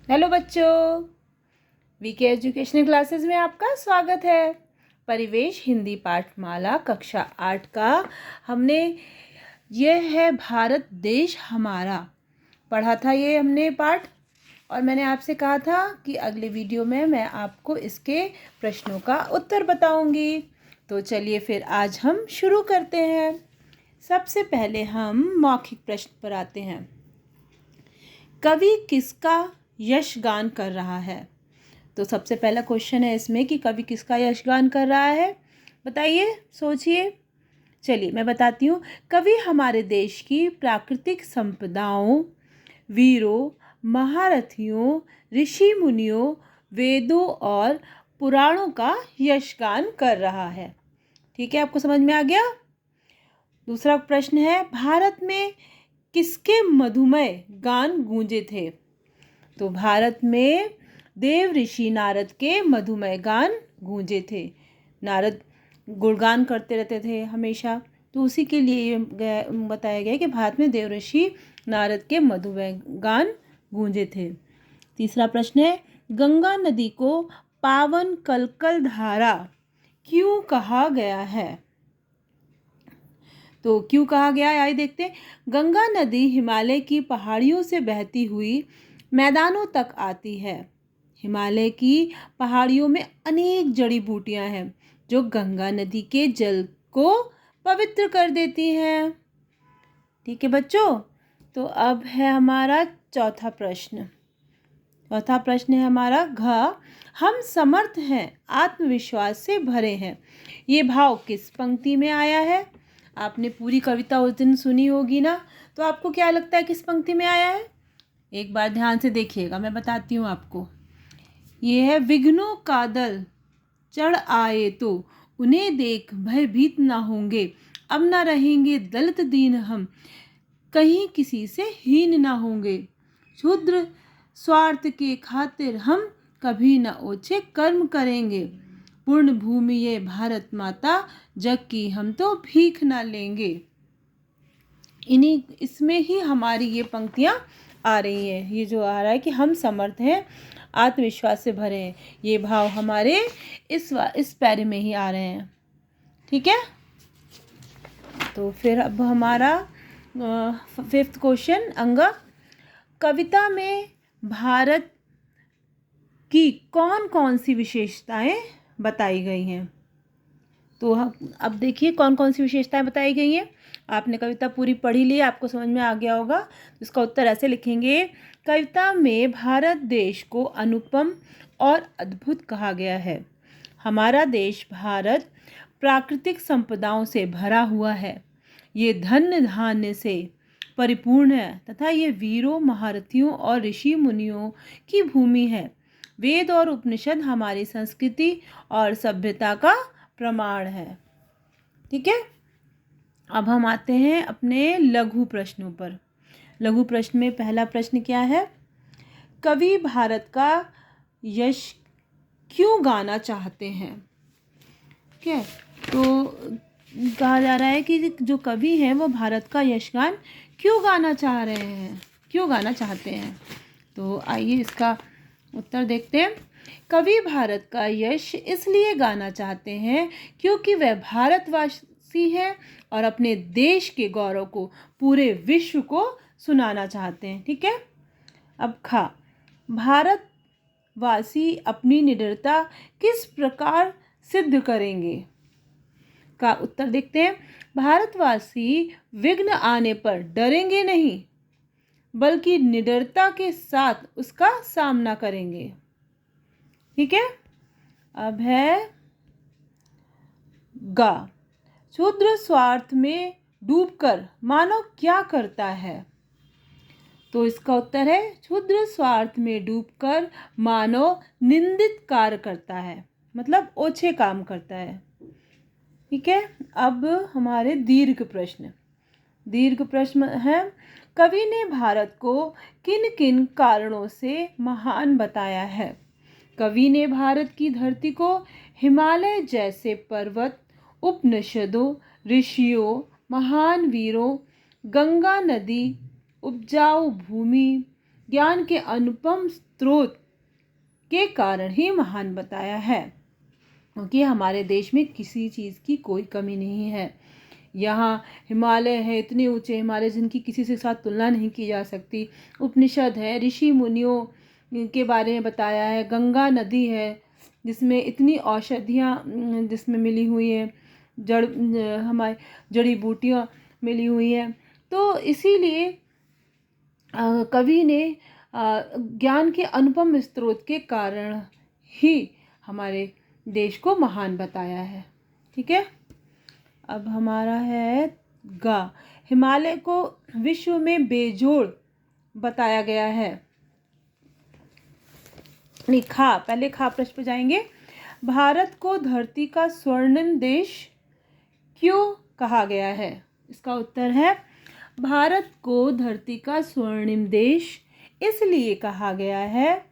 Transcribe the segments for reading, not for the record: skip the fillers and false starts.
Hello बच्चों, VK educational classes में आपका स्वागत है। परिवेश हिंदी पाठमाला कक्षा 8 का हमने यह है भारत देश हमारा पढ़ा था। ये हमने पाठ और मैंने आपसे कहा था कि अगले वीडियो में मैं आपको इसके प्रश्नों का उत्तर बताऊंगी। तो चलिए फिर आज हम शुरू करते हैं। सबसे पहले हम मौखिक प्रश्न पर आते हैं। कवि किसका यशगान कर रहा है? तो सबसे पहला क्वेश्चन है इसमें कि कवि किसका यशगान कर रहा है, बताइए, सोचिए। चलिए मैं बताती हूँ। कवि हमारे देश की प्राकृतिक संपदाओं, वीरों, महारथियों, ऋषि मुनियों, वेदों और पुराणों का यशगान कर रहा है। ठीक है, आपको समझ में आ गया। दूसरा प्रश्न है, भारत में किसके मधुमेह गान गूंजे थे? तो भारत में देव ऋषि नारद के मधुमेह गान गूंजे थे। नारद गुणगान करते रहते थे हमेशा, तो उसी के लिए ये बताया गया कि भारत में देव ऋषि नारद के मधुमेह गान गूंजे थे। तीसरा प्रश्न है, गंगा नदी को पावन कलकल धारा क्यों कहा गया है? तो क्यों कहा गया है, आइए देखते हैं। गंगा नदी हिमालय की पहाड़ियों से बहती हुई मैदानों तक आती है। हिमालय की पहाड़ियों में अनेक जड़ी बूटियां हैं जो गंगा नदी के जल को पवित्र कर देती हैं। ठीक है बच्चों, तो अब है हमारा चौथा प्रश्न। चौथा प्रश्न है हमारा, घ हम समर्थ हैं, आत्मविश्वास से भरे हैं। ये भाव किस पंक्ति में आया है? आपने पूरी कविता उस दिन सुनी होगी ना, तो आपको क्या लगता है किस पंक्ति में आया है? एक बार ध्यान से देखिएगा, मैं बताती हूँ आपको। ये है, विघ्नों का दल चढ़ आए तो उन्हें देख भयभीत ना होंगे, अब ना रहेंगे दलित दीन हम, कहीं किसी से हीन ना होंगे। क्षुद्र स्वार्थ के खातिर हम कभी न ओछे कर्म करेंगे, पूर्ण भूमि ये भारत माता, जग की हम तो भीख ना लेंगे। इसमें ही हमारी ये पंक्तियाँ आ रही हैं। ये जो आ रहा है कि हम समर्थ हैं, आत्मविश्वास से भरे हैं, ये भाव हमारे इस पैरे में ही आ रहे हैं। ठीक है, तो फिर अब हमारा 5th क्वेश्चन, अंगा, कविता में भारत की कौन कौन सी विशेषताएं बताई गई हैं? तो अब देखिए कौन कौन सी विशेषताएं बताई गई हैं। आपने कविता पूरी पढ़ी ली, आपको समझ में आ गया होगा। इसका उत्तर ऐसे लिखेंगे, कविता में भारत देश को अनुपम और अद्भुत कहा गया है। हमारा देश भारत प्राकृतिक संपदाओं से भरा हुआ है। ये धन्य धान्य से परिपूर्ण है तथा ये वीरों, महारथियों और ऋषि मुनियों की भूमि है। वेद और उपनिषद हमारी संस्कृति और सभ्यता का प्रमाण है। ठीक है, अब हम आते हैं अपने लघु प्रश्नों पर। लघु प्रश्न में पहला प्रश्न क्या है? कवि भारत का यश क्यों गाना चाहते हैं? ठीक है, तो कहा जा रहा है कि जो कवि हैं वो भारत का यशगान क्यों गाना चाह रहे हैं, क्यों गाना चाहते हैं? तो आइए इसका उत्तर देखते हैं। कवि भारत का यश इसलिए गाना चाहते हैं क्योंकि वह भारतवासी हैं और अपने देश के गौरव को पूरे विश्व को सुनाना चाहते हैं। ठीक है, अब खा, भारतवासी अपनी निडरता किस प्रकार सिद्ध करेंगे? का उत्तर देखते हैं। भारतवासी विघ्न आने पर डरेंगे नहीं, बल्कि निडरता के साथ उसका सामना करेंगे। ठीक है, अब है गा, क्षुद्र स्वार्थ में डूबकर मानव क्या करता है? तो इसका उत्तर है, क्षुद्र स्वार्थ में डूबकर मानव निंदित कार्य करता है, मतलब ओछे काम करता है। ठीक है, अब हमारे दीर्घ प्रश्न। दीर्घ प्रश्न है, कवि ने भारत को किन किन कारणों से महान बताया है? कवि ने भारत की धरती को हिमालय जैसे पर्वत, उपनिषदों, ऋषियों, महान वीरों, गंगा नदी, उपजाऊ भूमि ज्ञान के अनुपम स्रोत के कारण ही महान बताया है, क्योंकि हमारे देश में किसी चीज़ की कोई कमी नहीं है। यहाँ हिमालय है, इतने ऊंचे हिमालय जिनकी किसी से साथ तुलना नहीं की जा सकती। उपनिषद है, ऋषि मुनियों के बारे में बताया है। गंगा नदी है जिसमें इतनी औषधियाँ जिसमें मिली हुई हैं, हमारे जड़ी बूटियाँ मिली हुई हैं। तो इसीलिए कवि ने ज्ञान के अनुपम स्रोत के कारण ही हमारे देश को महान बताया है। ठीक है, अब हमारा है गा। हिमालय को विश्व में बेजोड़ बताया गया है। नहीं, खा, पहले खा प्रश्न पे जाएंगे। भारत को धरती का स्वर्णिम देश क्यों कहा गया है? इसका उत्तर है, भारत को धरती का स्वर्णिम देश इसलिए कहा गया है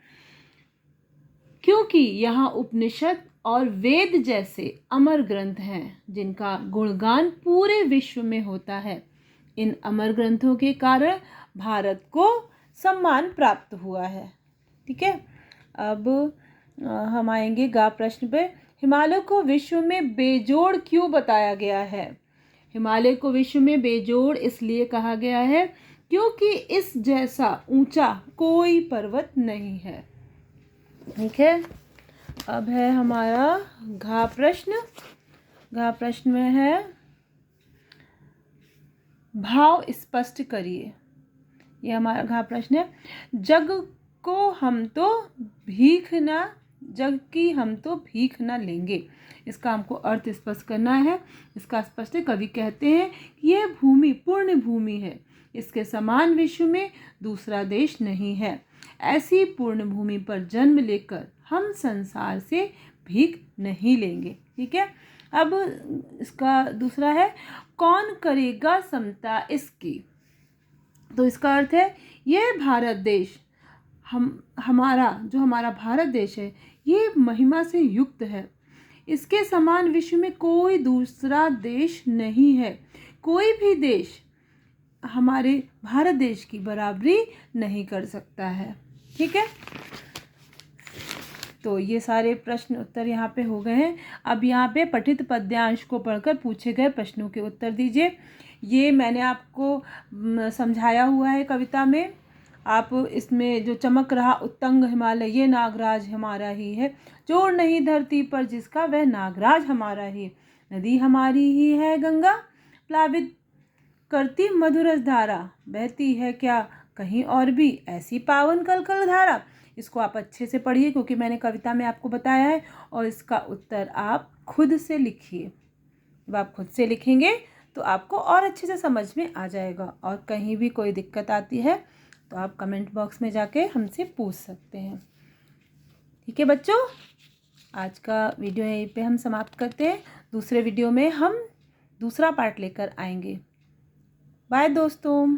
क्योंकि यहाँ उपनिषद और वेद जैसे अमर ग्रंथ हैं जिनका गुणगान पूरे विश्व में होता है। इन अमर ग्रंथों के कारण भारत को सम्मान प्राप्त हुआ है। ठीक है, अब हम आएंगे गा प्रश्न पे। हिमालय को विश्व में बेजोड़ क्यों बताया गया है? हिमालय को विश्व में बेजोड़ इसलिए कहा गया है क्योंकि इस जैसा ऊंचा कोई पर्वत नहीं है। ठीक है, अब है हमारा घा प्रश्न। घा प्रश्न में है, भाव स्पष्ट करिए। ये हमारा घा प्रश्न है। जग की हम तो भीख ना लेंगे। इसका हमको अर्थ स्पष्ट करना है। इसका स्पष्ट कवि कहते हैं कि यह भूमि पूर्ण भूमि है, इसके समान विश्व में दूसरा देश नहीं है। ऐसी पूर्ण भूमि पर जन्म लेकर हम संसार से भीख नहीं लेंगे। ठीक है, अब इसका दूसरा है, कौन करेगा समता इसकी? तो इसका अर्थ है, यह भारत देश हमारा भारत देश है, ये महिमा से युक्त है। इसके समान विश्व में कोई दूसरा देश नहीं है। कोई भी देश हमारे भारत देश की बराबरी नहीं कर सकता है। ठीक है, तो ये सारे प्रश्न उत्तर यहाँ पे हो गए हैं। अब यहाँ पे पठित पद्यांश को पढ़कर पूछे गए प्रश्नों के उत्तर दीजिए। ये मैंने आपको समझाया हुआ है कविता में। आप इसमें जो चमक रहा उत्तंग हिमालय, ये नागराज हमारा ही है। जोड़ नहीं धरती पर जिसका, वह नागराज हमारा ही। नदी हमारी ही है गंगा, प्लावित करती मधुरस धारा। बहती है क्या कहीं और भी ऐसी पावन कलकल धारा। इसको आप अच्छे से पढ़िए क्योंकि मैंने कविता में आपको बताया है, और इसका उत्तर आप खुद से लिखिए। जब आप खुद से लिखेंगे तो आपको और अच्छे से समझ में आ जाएगा। और कहीं भी कोई दिक्कत आती है तो आप कमेंट बॉक्स में जाके हमसे पूछ सकते हैं। ठीक है बच्चों, आज का वीडियो यहीं पे हम समाप्त करते हैं। दूसरे वीडियो में हम दूसरा पार्ट लेकर आएंगे। बाय दोस्तों।